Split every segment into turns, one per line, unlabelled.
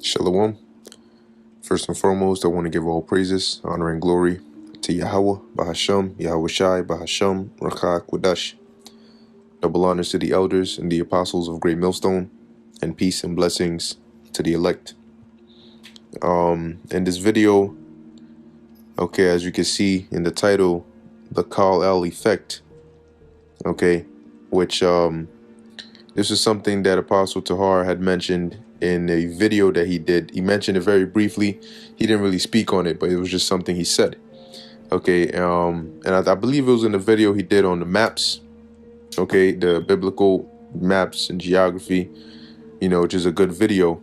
Shalom. First and foremost, I want to give all praises, honor, and glory to Yahweh, Bahasham, Yahweh Shai, Bahasham, Rakha, Qudash. Double honors to the elders and the apostles of Great Millstone, and peace and blessings to the elect. In this video, okay, as you can see in the title, the KALEL effect, okay, which this is something that Apostle Tahar had mentioned in a video that he did. He mentioned it very briefly. He didn't really speak on it, but it was just something he said. Okay, and I believe it was in the video he did on the maps, okay, the biblical maps and geography, you know, which is a good video.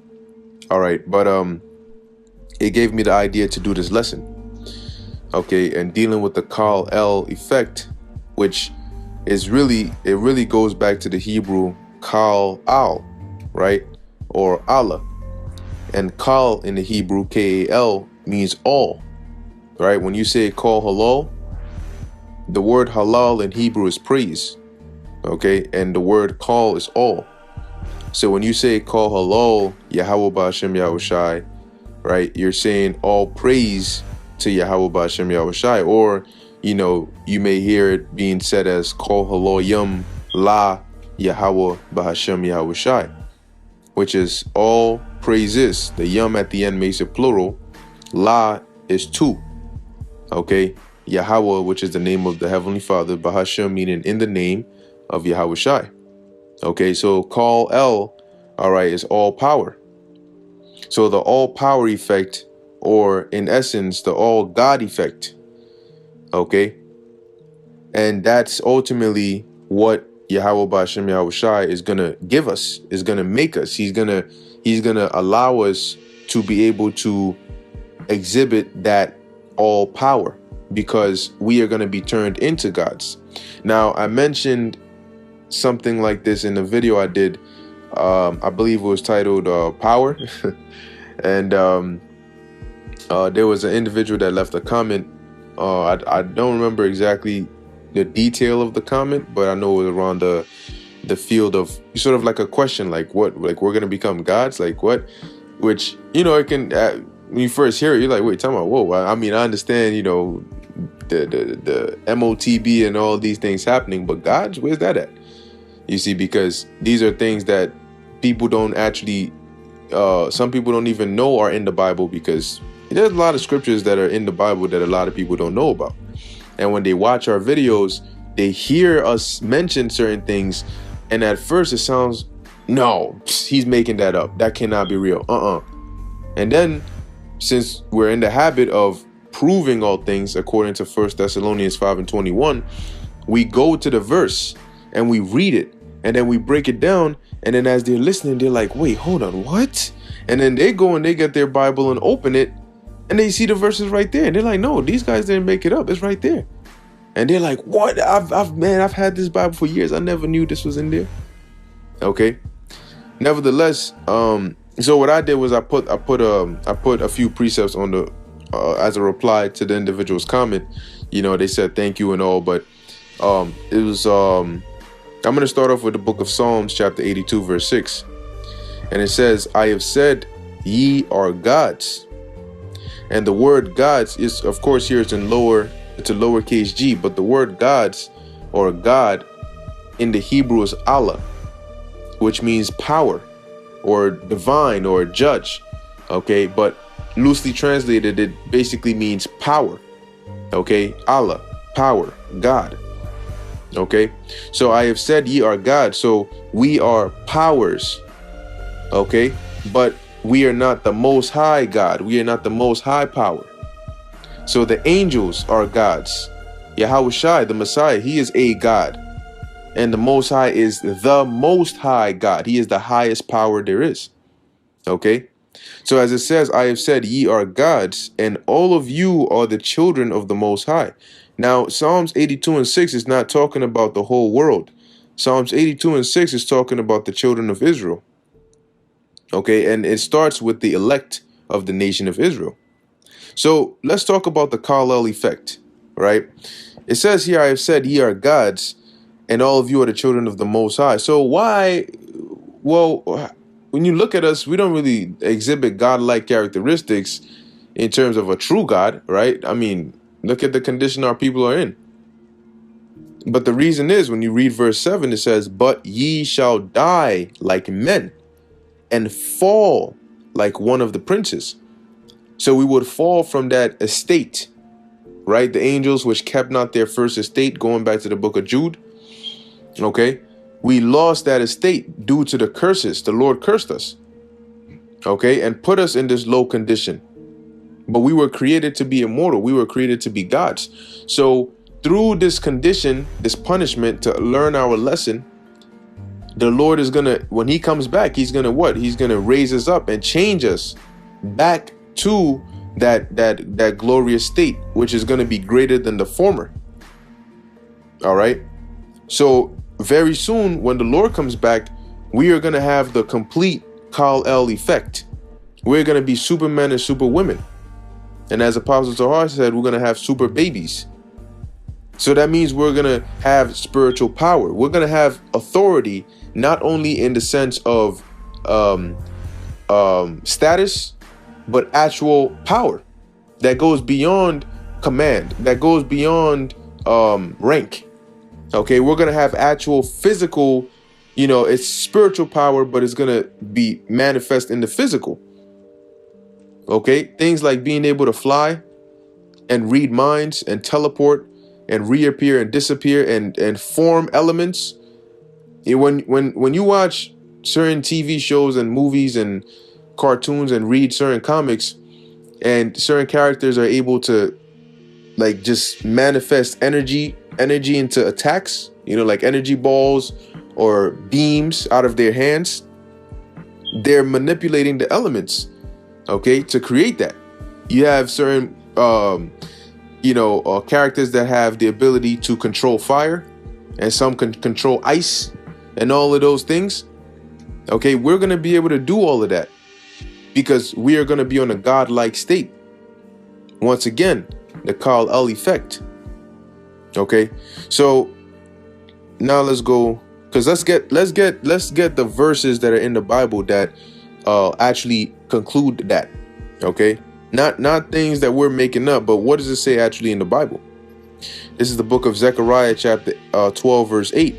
All right, but it gave me the idea to do this lesson, okay, and dealing with the KALEL effect, which is really, it really goes back to the Hebrew Kal-al, right, or Allah. And Kal in the Hebrew, K-A-L, means all, right? When you say call halal, the word halal in Hebrew is praise, okay? And the word call is all. So when you say call halal, Yahweh Ba'ashem Yahweh Shai, right? You're saying all praise to Yahweh Ba'ashem Yahweh Shai. Or, you know, you may hear it being said as call halal yum la Yahweh Ba'ashem Yahweh Shai, which is all praises. The yum at the end makes it plural. La is two. Okay, Yahweh, which is the name of the Heavenly Father, Bahashem, meaning in the name of Yahweh Shai. Okay, so KALEL, all right, is all power. So the all power effect, or in essence, the all God effect. Okay, and that's ultimately what Yahweh Bahashem Yahweh Shai is gonna give us, is gonna make us. He's gonna allow us to be able to exhibit that all power, because we are going to be turned into gods. Now, I mentioned something like this in the video I did. I believe it was titled Power. And there was an individual that left a comment. I don't remember exactly the detail of the comment, but I know it was around the field of sort of like a question, like what, like we're going to become gods, like what, which, you know, it can, when you first hear it, you're like, wait, tell me, whoa. I mean, I understand, you know, the MOTB and all these things happening, but gods, where's that at? You see, because these are things that people don't actually, some people don't even know are in the Bible, because there's a lot of scriptures that are in the Bible that a lot of people don't know about. And when they watch our videos, they hear us mention certain things, and at first it sounds, no, he's making that up. That cannot be real. And then, since we're in the habit of proving all things according to 1 Thessalonians 5:21, we go to the verse and we read it, and then we break it down, and then as they're listening, they're like, wait, hold on, what? And then they go and they get their Bible and open it, and they see the verses right there, and they're like, no, these guys didn't make it up, it's right there. And they're like, what? I've had this Bible for years, I never knew this was in there. Okay, nevertheless, so what I did was I put a few precepts on the as a reply to the individual's comment. You know, they said thank you and all, but it was I'm going to start off with the book of Psalms, chapter 82, verse 6, and it says, I have said ye are gods. And the word gods is, of course, here it's a lowercase g, but the word gods or God in the Hebrew is Allah, which means power or divine or judge. Okay, but loosely translated, it basically means power. Okay, Allah, power, God. Okay, so I have said ye are gods, so we are powers. Okay, but we are not the most high God. We are not the most high power. So the angels are gods. Yahweh Shai, the Messiah, he is a God. And the Most High is the Most High God. He is the highest power there is. Okay? So as it says, I have said ye are gods, and all of you are the children of the Most High. Now, Psalms 82 and 6 is not talking about the whole world. Psalms 82 and 6 is talking about the children of Israel. Okay? And it starts with the elect of the nation of Israel. So let's talk about the KALEL effect, right? It says here, I have said ye are gods, and all of you are the children of the Most High. So why, well, when you look at us, we don't really exhibit godlike characteristics in terms of a true God, right? I mean, look at the condition our people are in. But the reason is, when you read verse 7, it says, "But ye shall die like men and fall like one of the princes." So we would fall from that estate, right? The angels which kept not their first estate, going back to the book of Jude. Okay, we lost that estate due to the curses. The Lord cursed us, okay, and put us in this low condition. But we were created to be immortal. We were created to be gods. So through this condition, this punishment, to learn our lesson, the Lord is gonna, when he comes back, he's gonna what? He's gonna raise us up and change us back to that glorious state, which is gonna be greater than the former. All right. So very soon, when the Lord comes back, we are gonna have the complete KALEL effect. We're gonna be supermen and superwomen. And as Apostle Tahar said, we're gonna have super babies. So that means we're going to have spiritual power. We're going to have authority, not only in the sense of status, but actual power that goes beyond command, that goes beyond rank. Okay, we're going to have actual physical, it's spiritual power, but it's going to be manifest in the physical. Okay, things like being able to fly and read minds and teleport and reappear and disappear and form elements. When you watch certain TV shows and movies and cartoons and read certain comics, and certain characters are able to like just manifest energy into attacks, like energy balls or beams out of their hands, they're manipulating the elements, okay, to create that. You have certain characters that have the ability to control fire, and some can control ice and all of those things. Okay, we're going to be able to do all of that because we are going to be on a godlike state. Once again, the KALEL effect. Okay, so now let's go, because let's get the verses that are in the Bible that actually conclude that. Okay. Not things that we're making up, but what does it say actually in the Bible? This is the book of Zechariah, chapter 12, verse 8.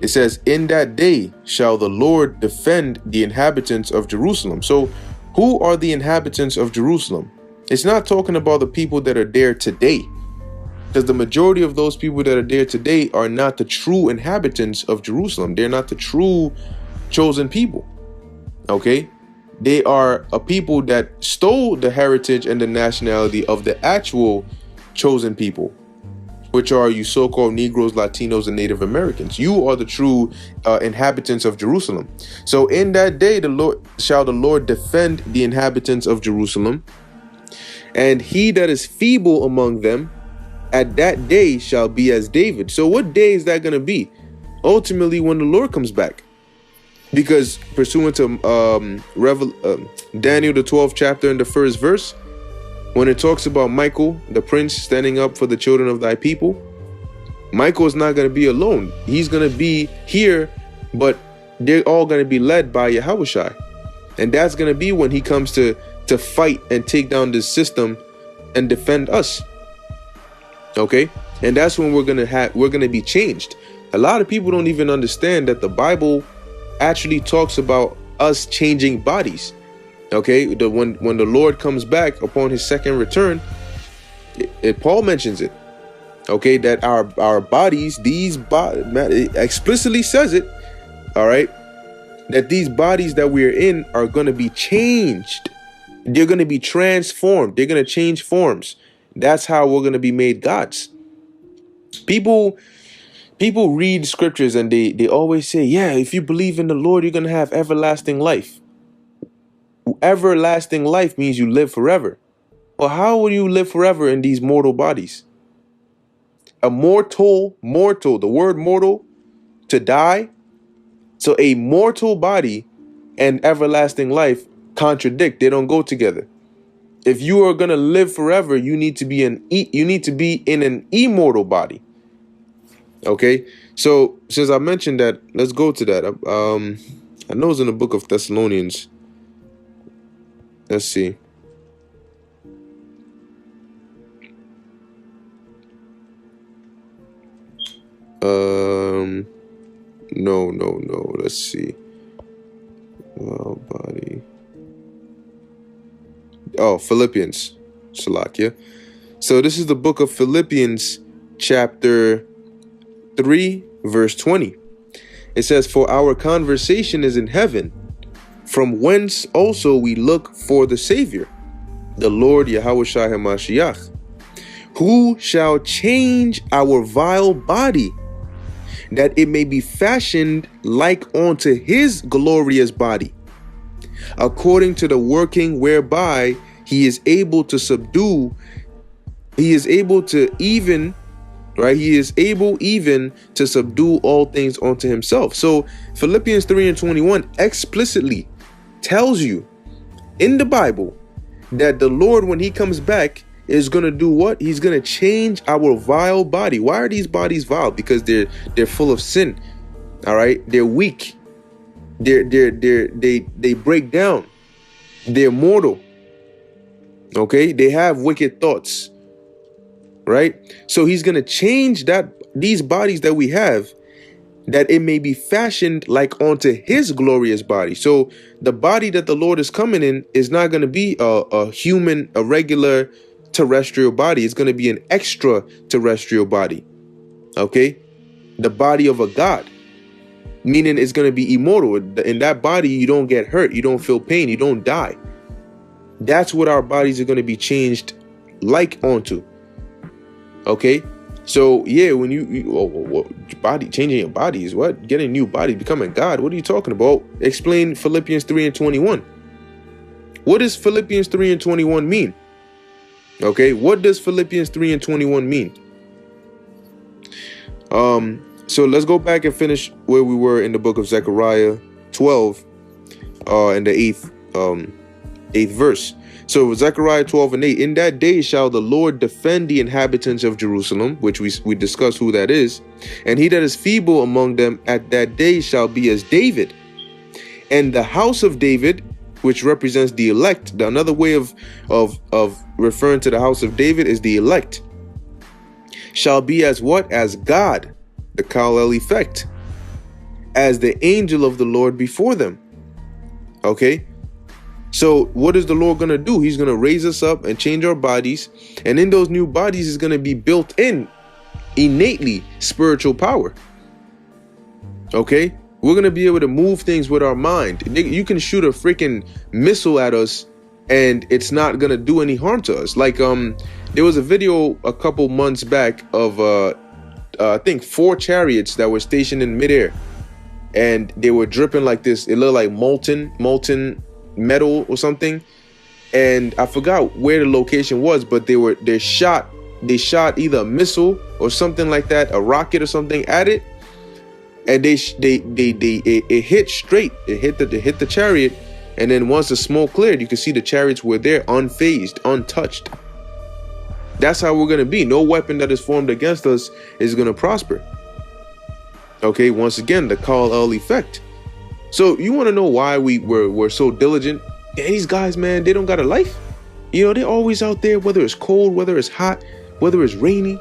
It says, "In that day shall the Lord defend the inhabitants of Jerusalem." So who are the inhabitants of Jerusalem? It's not talking about the people that are there today, because the majority of those people that are there today are not the true inhabitants of Jerusalem. They're not the true chosen people. Okay? They are a people that stole the heritage and the nationality of the actual chosen people, which are you so-called Negroes, Latinos, and Native Americans. You are the true inhabitants of Jerusalem. So in that day, the Lord defend the inhabitants of Jerusalem, and he that is feeble among them at that day shall be as David. So what day is that going to be? Ultimately, when the Lord comes back. Because pursuant to Daniel, the 12th chapter and the 1st verse, when it talks about Michael, the prince, standing up for the children of thy people, Michael is not going to be alone. He's going to be here, but they're all going to be led by Yahushua. And that's going to be when he comes to fight and take down this system and defend us. Okay? And that's when we're going to be changed. A lot of people don't even understand that the Bible actually talks about us changing bodies. Okay, when the Lord comes back upon his second return, Paul mentions it. Okay, that our bodies, it explicitly says it. All right, that these bodies that we're in are going to be changed. They're going to be transformed. They're going to change forms. That's how we're going to be made gods. People read scriptures and they always say, yeah, if you believe in the Lord, you're going to have everlasting life. Everlasting life means you live forever. Well, how will you live forever in these mortal bodies? A mortal, the word mortal, to die. So a mortal body and everlasting life contradict. They don't go together. If you are going to live forever, you need to be in an immortal body. Okay, so since I mentioned that, let's go to that. I know it's in the book of Thessalonians. Let's see. No. Let's see. Body. Oh, Philippians. Salakia. So this is the book of Philippians, chapter 3, verse 20. It says, "For our conversation is in heaven, from whence also we look for the Savior, the Lord Yahushua HaMashiach, who shall change our vile body, that it may be fashioned like unto his glorious body, according to the working whereby he is able to subdue, he is able even to subdue all things unto himself." So Philippians 3 and 21 explicitly tells you in the Bible that the Lord, when he comes back, is going to do what? He's going to change our vile body. Why are these bodies vile? Because they're full of sin. All right. They're weak. They break down. They're mortal. Okay. They have wicked thoughts. Right. So he's going to change these bodies that we have, that it may be fashioned like unto his glorious body. So the body that the Lord is coming in is not going to be a human, a regular terrestrial body. It's going to be an extraterrestrial body. Okay. The body of a God, meaning it's going to be immortal. In that body, you don't get hurt. You don't feel pain. You don't die. That's what our bodies are going to be changed like onto. Okay. So yeah, when body changing your body is what? Getting a new body, becoming God. What are you talking about? Explain Philippians 3 and 21. What does Philippians 3 and 21 mean? Okay, what does Philippians 3 and 21 mean? So let's go back and finish where we were in the book of Zechariah 12, in the eighth verse. So Zechariah 12 and 8, "In that day shall the Lord defend the inhabitants of Jerusalem," which we discussed who that is, "and he that is feeble among them at that day shall be as David. And the house of David," which represents the elect. Another way of referring to the house of David is the elect, "shall be as what? As God," the KALEL effect, "as the angel of the Lord before them." Okay. So what is the Lord going to do? He's going to raise us up and change our bodies. And in those new bodies is going to be built in innately spiritual power. Okay. We're going to be able to move things with our mind. You can shoot a freaking missile at us and it's not going to do any harm to us. Like, there was a video a couple months back of, I think 4 chariots that were stationed in midair, and they were dripping like this. It looked like molten metal or something, and I forgot where the location was, but they shot either a missile or something like that, a rocket or something at it, and it hit straight. It hit the chariot, and then once the smoke cleared, you could see the chariots were there, unfazed, untouched. That's how we're gonna be. No weapon that is formed against us is gonna prosper. Okay, once again, the KALEL effect. So you want to know why we're so diligent? Yeah, these guys, man, they don't got a life. You know, they're always out there, whether it's cold, whether it's hot, whether it's rainy.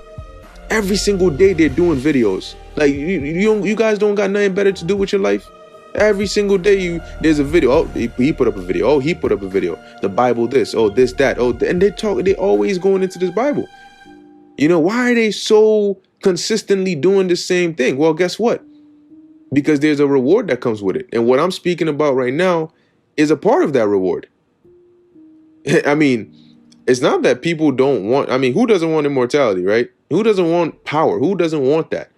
Every single day they're doing videos. Like you guys don't got nothing better to do with your life. Every single day there's a video. Oh, he put up a video. Oh, he put up a video. The Bible this. Oh, this, that. Oh, and they're always going into this Bible. You know, why are they so consistently doing the same thing? Well, guess what? Because there's a reward that comes with it. And what I'm speaking about right now is a part of that reward. I mean, it's not that people don't want, I mean, who doesn't want immortality, right? Who doesn't want power? Who doesn't want that?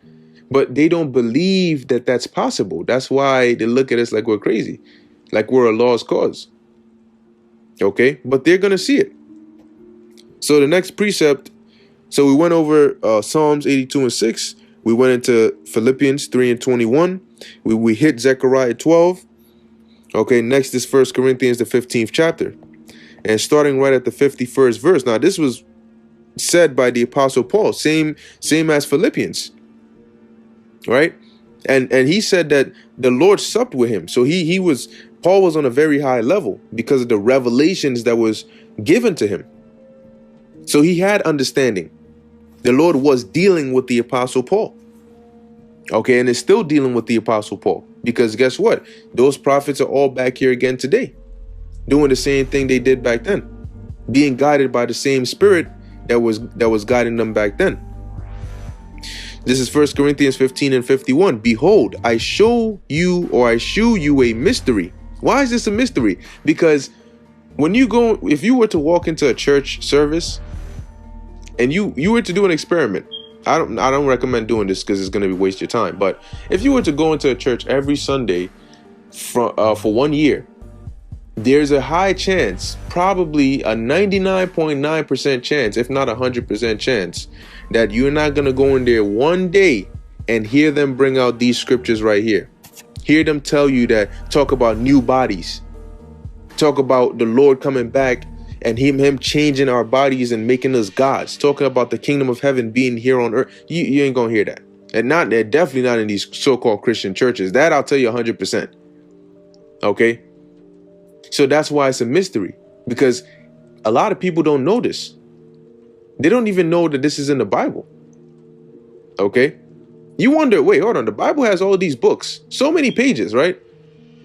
But they don't believe that that's possible. That's why they look at us like we're crazy, like we're a lost cause. Okay, but they're going to see it. So the next precept, so we went over Psalms 82 and 6. We went into Philippians 3 and 21. We hit Zechariah 12. Okay, next is 1 Corinthians, the 15th chapter. And starting right at the 51st verse. Now, this was said by the Apostle Paul, same as Philippians. Right? And he said that the Lord supped with him. So Paul was on a very high level because of the revelations that was given to him. So he had understanding. The Lord was dealing with the Apostle Paul. Okay, and is still dealing with the Apostle Paul. Because guess what? Those prophets are all back here again today, doing the same thing they did back then, being guided by the same spirit that was guiding them back then. This is 1 Corinthians 15 and 51. Behold, I shew you a mystery. Why is this a mystery? Because if you were to walk into a church service and you were to do an experiment, I don't recommend doing this because it's going to waste your time. But if you were to go into a church every Sunday for 1 year, there's a high chance, probably a 99.9% chance, if not 100% chance, that you're not going to go in there one day and hear them bring out these scriptures right here. Hear them tell you talk about new bodies, talk about the Lord coming back and him changing our bodies and making us gods, talking about the kingdom of heaven being here on earth. You ain't gonna hear that. And they're definitely not in these so-called Christian churches. That I'll tell you 100%. Okay? So that's why it's a mystery, because a lot of people don't know this. They don't even know that this is in the Bible. Okay? You wonder, wait, hold on. The Bible has all these books, so many pages, right?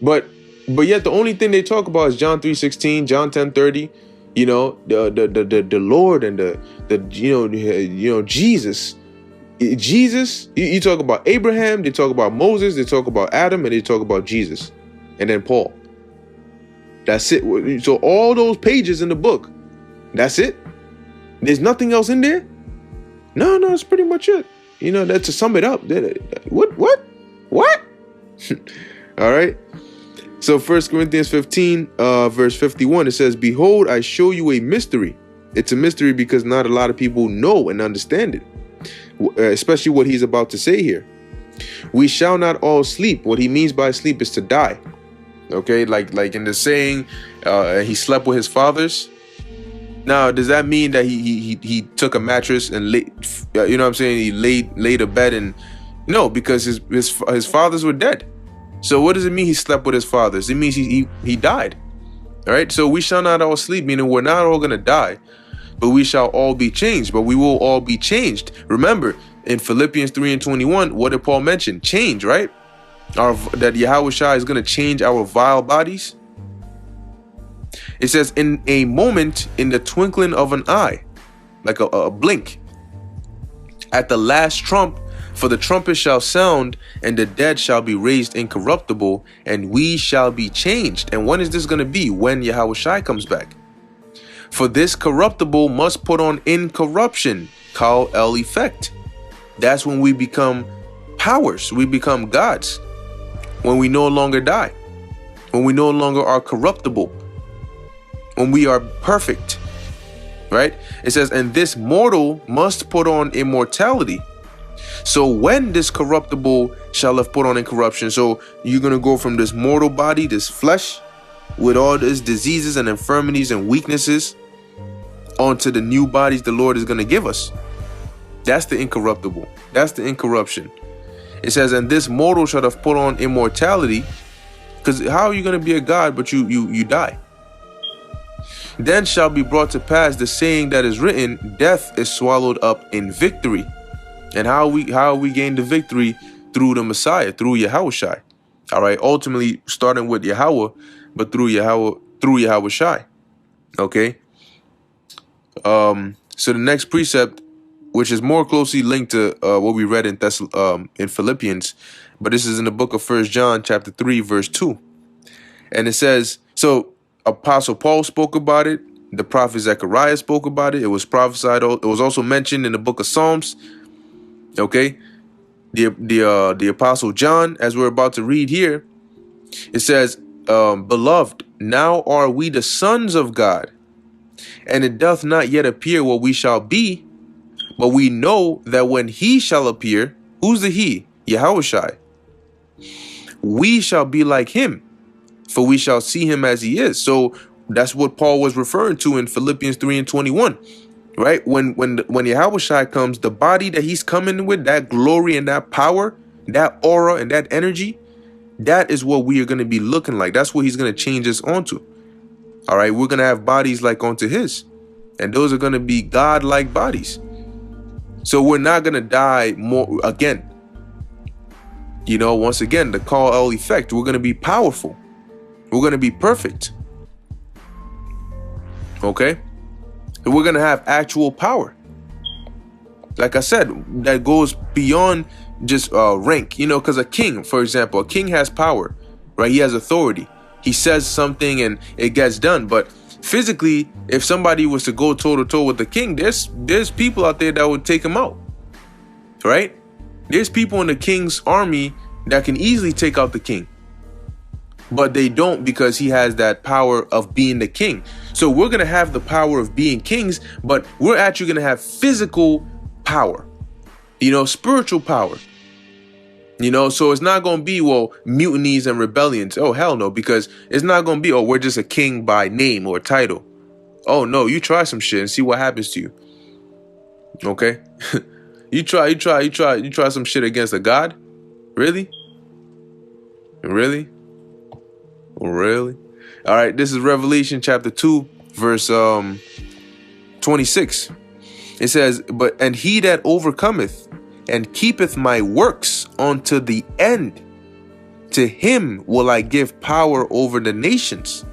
But yet the only thing they talk about is John 3:16, John 10:30, the Lord and the Jesus. Jesus, you talk about Abraham, they talk about Moses, they talk about Adam, and they talk about Jesus. And then Paul. That's it. So all those pages in the book, that's it. There's nothing else in there. No, that's pretty much it. That's to sum it up. What? All right. So 1 Corinthians 15, verse 51, it says, behold, I show you a mystery. It's a mystery because not a lot of people know and understand it, especially what he's about to say here. We shall not all sleep. What he means by sleep is to die. Okay, like in the saying, he slept with his fathers. Now, does that mean that he took a mattress and laid, you know what I'm saying? He laid a bed and no, because his fathers were dead. So what does it mean he slept with his fathers? It means he died. All right. So we shall not all sleep, meaning we're not all going to die, but we shall all be changed. But we will all be changed. Remember in Philippians 3 and 21, what did Paul mention? Change, right? That Yahushua is going to change our vile bodies. It says in a moment, in the twinkling of an eye, like a blink, at the last trump, for the trumpet shall sound, and the dead shall be raised incorruptible, and we shall be changed. And when is this going to be? When Yahushua comes back. For this corruptible must put on incorruption, KALEL effect. That's when we become powers. We become gods. When we no longer die. When we no longer are corruptible. When we are perfect. Right? It says, and this mortal must put on immortality. So when this corruptible shall have put on incorruption, so you're going to go from this mortal body, this flesh, with all these diseases and infirmities and weaknesses, onto the new bodies the Lord is going to give us. That's the incorruptible. That's the incorruption. It says, and this mortal shall have put on immortality, because how are you going to be a god but you die? Then shall be brought to pass the saying that is written, death is swallowed up in victory. And how we gain the victory? Through the Messiah, through Yahushua. All right, ultimately starting with Yahweh, but through Yahushua. Okay. So the next precept, which is more closely linked to what we read in Philippians, but this is in the book of 1 John chapter 3 verse 2. And it says, so Apostle Paul spoke about it, the prophet Zechariah spoke about it, it was prophesied, it was also mentioned in the book of Psalms. Okay, the Apostle John, as we're about to read here, it says, beloved, now are we the sons of God, and it doth not yet appear what we shall be, but we know that when he shall appear, who's the he? Yahushua. We shall be like him, for we shall see him as he is. So that's what Paul was referring to in Philippians 3 and 21. Right? When Yahushua comes, the body that he's coming with, that glory and that power, that aura and that energy, that is what we are going to be looking like. That's what he's going to change us onto. All right, we're going to have bodies like onto his, and those are going to be God-like bodies. So we're not going to die more again. You know, once again, the KALEL effect, we're going to be powerful. We're going to be perfect. Okay? And we're going to have actual power. Like I said, that goes beyond just rank, you know, because a king, for example, a king has power, right? He has authority. He says something and it gets done. But physically, if somebody was to go toe to toe with the king, there's people out there that would take him out, right? There's people in the king's army that can easily take out the king, but they don't, because he has that power of being the king. So we're going to have the power of being kings, but we're actually going to have physical power, you know, spiritual power, you know. So it's not going to be, well, mutinies and rebellions. Oh, hell no, because it's not going to be, oh, we're just a king by name or title. Oh, no, you try some shit and see what happens to you. Okay. You try some shit against a god? Really? Really? Really? All right, this is Revelation chapter 2, verse 26. It says, and he that overcometh and keepeth my works unto the end, to him will I give power over the nations,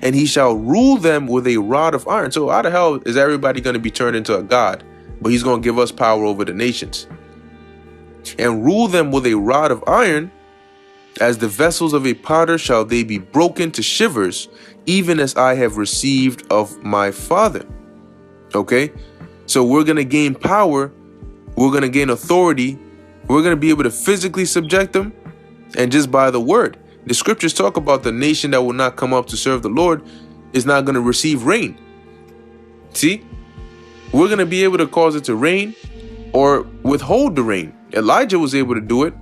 and he shall rule them with a rod of iron. So how the hell is everybody going to be turned into a god? But he's going to give us power over the nations. And rule them with a rod of iron, as the vessels of a potter shall they be broken to shivers, even as I have received of my Father. Okay? So we're going to gain power. We're going to gain authority. We're going to be able to physically subject them. And just by the word, the scriptures talk about the nation that will not come up to serve the Lord is not going to receive rain. See? We're going to be able to cause it to rain or withhold the rain. Elijah was able to do it.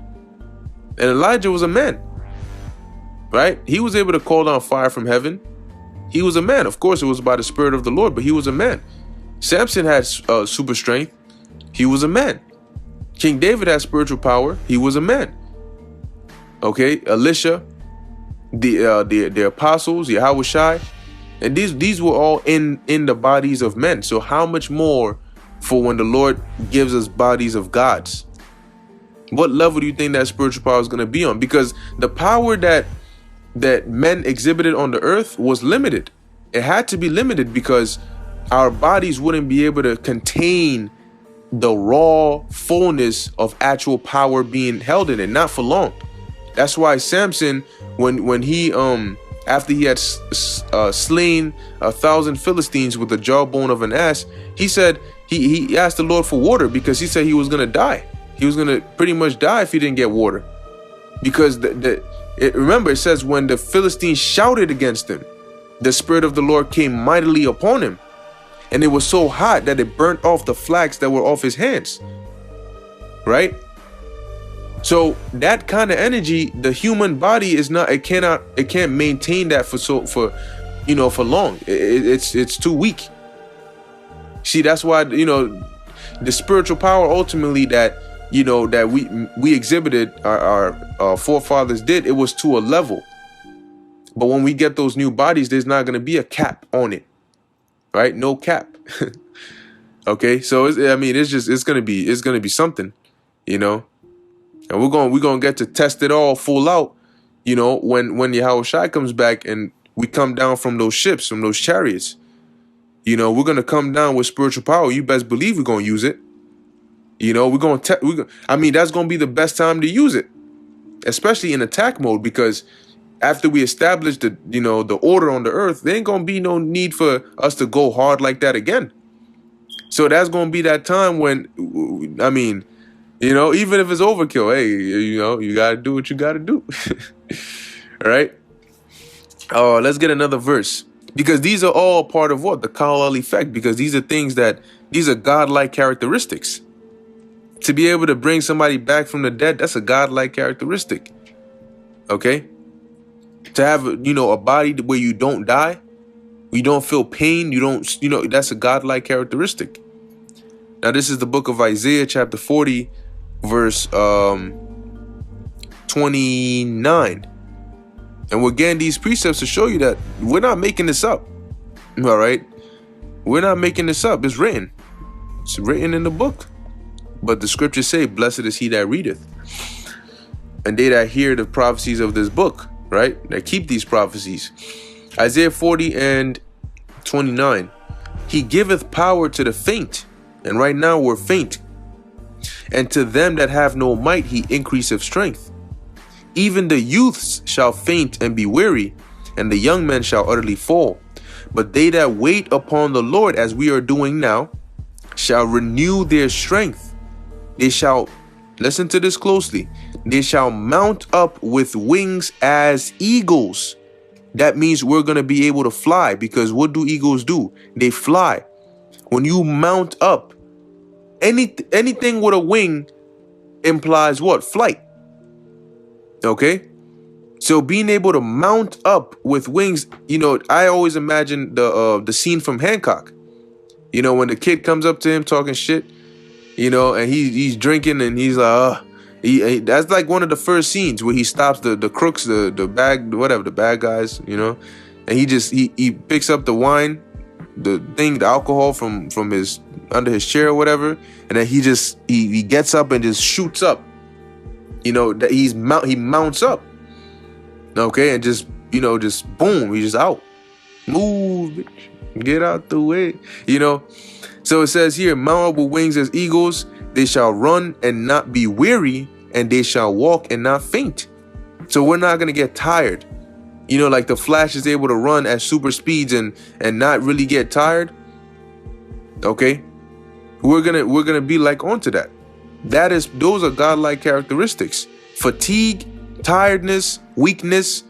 And Elijah was a man, right? He was able to call down fire from heaven. He was a man. Of course, it was by the Spirit of the Lord, but he was a man. Samson had super strength. He was a man. King David had spiritual power. He was a man. Okay, Elisha, the apostles, Yahushai, and these were all in the bodies of men. So how much more for when the Lord gives us bodies of gods? What level do you think that spiritual power is going to be on? Because the power that men exhibited on the earth was limited. It had to be limited because our bodies wouldn't be able to contain the raw fullness of actual power being held in it, not for long. That's why Samson, when he after he had slain 1,000 Philistines with the jawbone of an ass, he said he asked the Lord for water, because he said he was gonna die. He was gonna pretty much die if he didn't get water, because remember, it says when the Philistines shouted against him, the Spirit of the Lord came mightily upon him, and it was so hot that it burnt off the flax that were off his hands. Right? So that kind of energy, the human body is not. It can't maintain that for long. It's too weak. See, that's why the spiritual power ultimately that we exhibited, our forefathers did, it was to a level. But when we get those new bodies, there's not going to be a cap on it, right? No cap. Okay, so it's going to be something, and we're going to get to test it all full out, when Yahushua comes back and we come down from those ships, from those chariots. We're going to come down with spiritual power. You best believe we're going to use it. That's going to be the best time to use it, especially in attack mode, because after we establish the order on the earth, there ain't going to be no need for us to go hard like that again. So that's going to be that time when, even if it's overkill, hey, you got to do what you got to do. All right. Let's get another verse, because these are all part of what? The KALEL effect, because these are these are godlike characteristics. To be able to bring somebody back from the dead, that's a godlike characteristic. Okay? To have, a body where you don't die, you don't feel pain, that's a godlike characteristic. Now, this is the book of Isaiah, chapter 40, verse 29. And we're getting these precepts to show you that we're not making this up. All right? We're not making this up. It's written. It's written in the book. But the scriptures say, blessed is he that readeth, and they that hear the prophecies of this book, right? That keep these prophecies. Isaiah 40 and 29. He giveth power to the faint. And right now we're faint. And to them that have no might, he increaseth strength. Even the youths shall faint and be weary, and the young men shall utterly fall. But they that wait upon the Lord, as we are doing now, shall renew their strength. They shall, listen to this closely, they shall mount up with wings as eagles. That means we're going to be able to fly, because what do eagles do? They fly. When you mount up, anything with a wing implies what? Flight. Okay? So being able to mount up with wings, you know, I always imagine the scene from Hancock. You know, when the kid comes up to him talking shit, you know, and he's drinking and he's like, that's like one of the first scenes where he stops the crooks, the bad guys, you know, and he picks up the wine, the alcohol from his under his chair or whatever, and then he gets up and just shoots up. You know, that he mounts up. Okay, and just boom, he's just out. Move, bitch. Get out the way. You know. So it says here, mount up with wings as eagles, they shall run and not be weary, and they shall walk and not faint. So we're not gonna get tired. You know, like the Flash is able to run at super speeds and not really get tired. Okay, we're gonna be like onto that. Those are godlike characteristics. Fatigue, tiredness, weakness,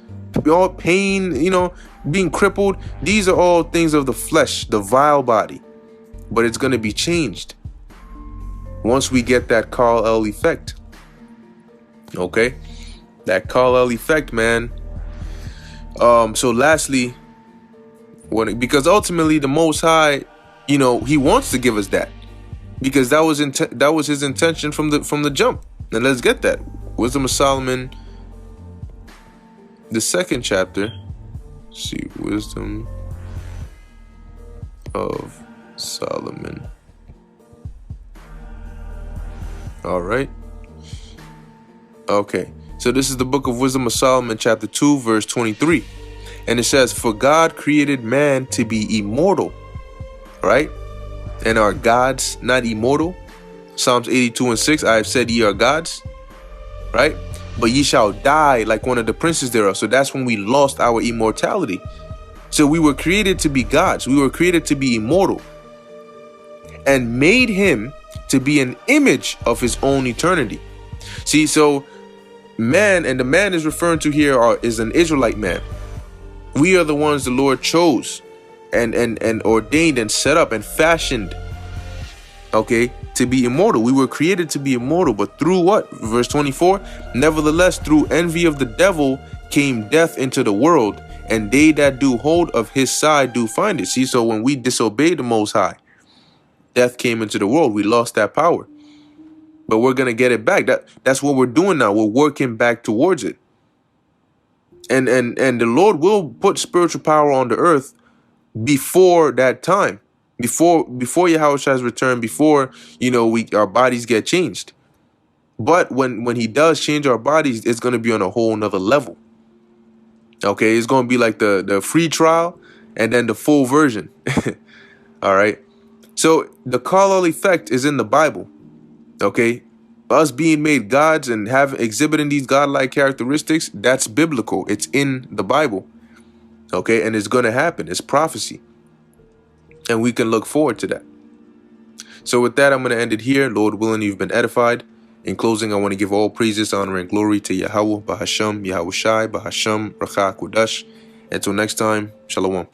all pain, you know, being crippled. These are all things of the flesh, the vile body. But it's going to be changed once we get that KALEL effect. Okay? That KALEL effect, man. So lastly, because ultimately the Most High, you know, he wants to give us that. Because that was his intention from the jump. And let's get that. Wisdom of Solomon, the 2nd chapter. Let's see, Wisdom of Solomon. All right. Okay. So this is the book of Wisdom of Solomon, chapter 2, verse 23. And it says, for God created man to be immortal. Right? And are gods not immortal? Psalms 82 and 6, I have said ye are gods. Right? But ye shall die like one of the princes thereof. So that's when we lost our immortality. So we were created to be gods. We were created to be immortal. And made him to be an image of his own eternity. See, so man, and the man is referring to here is an Israelite man. We are the ones the Lord chose and ordained and set up and fashioned, okay, to be immortal. We were created to be immortal, but through what? Verse 24, nevertheless, through envy of the devil came death into the world, and they that do hold of his side do find it. See, so when we disobeyed the Most High, death came into the world. We lost that power. But we're going to get it back. That's what we're doing now. We're working back towards it. And the Lord will put spiritual power on the earth before that time. Before Yahushua's return, before, you know, our bodies get changed. But when he does change our bodies, it's going to be on a whole nother level. Okay, it's going to be like the free trial and then the full version. All right. So the KALEL effect is in the Bible. Okay, us being made gods and exhibiting these godlike characteristics, that's biblical. It's in the Bible. Okay, and it's going to happen. It's prophecy. And we can look forward to that. So with that, I'm going to end it here. Lord willing, you've been edified. In closing, I want to give all praises, honor, and glory to Yahweh, Bahasham, Yahushai, Bahasham, Rakha, Kudash. Until next time, Shalom.